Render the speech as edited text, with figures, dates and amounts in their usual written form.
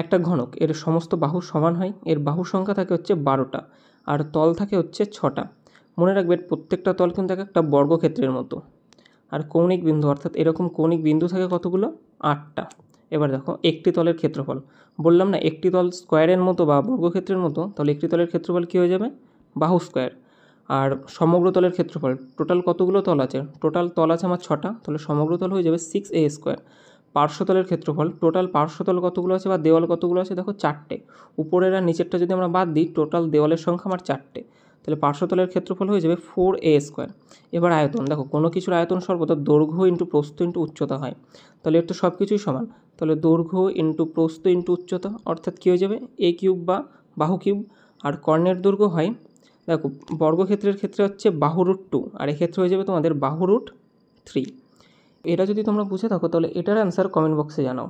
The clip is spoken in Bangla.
একটা ঘনক এর সমস্ত বাহু সমান হয়, এর বাহুর সংখ্যা থাকে হচ্ছে 12টা আর তল থাকে হচ্ছে 6টা। মনে রাখবেন প্রত্যেকটা তল কিন্তু একটা বর্গক্ষেত্রের মতো। আর কৌণিক বিন্দু অর্থাৎ এরকম কৌণিক বিন্দু থাকে কতগুলো? 8টা। এবার দেখো একটি তলের ক্ষেত্রফল, বললাম না একটি তল স্কোয়ারের মতো বা বর্গক্ষেত্রের মতো, তাহলে একটি তলের ক্ষেত্রফল কী হয়ে যাবে? বাহু স্কোয়ার। আর সমগ্র তলের ক্ষেত্রফল, টোটাল কতগুলো তল আছে? টোটাল তল আছে আমার 6টা, তাহলে সমগ্র তল হয়ে যাবে 6a স্কোয়ার। পার্শ্বতলের ক্ষেত্রফল, টোটাল পার্শ্বতল কতগুলো আছে বা দেওয়াল কতগুলো আছে? দেখো 4টে। উপরের আর নিচেরটা যদি আমরা বাদ দিই, টোটাল দেওয়ালের সংখ্যা আমার 4টে, তাহলে পার্শ্বতলের ক্ষেত্রফল হয়ে যাবে 4a স্কোয়ার। এবার আয়তন, দেখো কোনো কিছুর আয়তন সর্বদা দৈর্ঘ্য ইন্টু প্রস্থ ইন্টু উচ্চতা হয়, তাহলে এর তো সব কিছুই সমান, তাহলে দৈর্ঘ্য ইন্টু প্রস্থ ইন্টু উচ্চতা অর্থাৎ কী হয়ে যাবে? a কিউব বা বাহু কিউব। আর কর্ণের দৈর্ঘ্য হয়, দেখো বর্গক্ষেত্রের ক্ষেত্রে হচ্ছে বাহু রুট 2 আর এক্ষেত্রে হয়ে যাবে তোমাদের বাহু রুট 3। এটা যদি তোমরা বুঝে থাকো তাহলে এটার অ্যান্সার কমেন্ট বক্সে জানাও।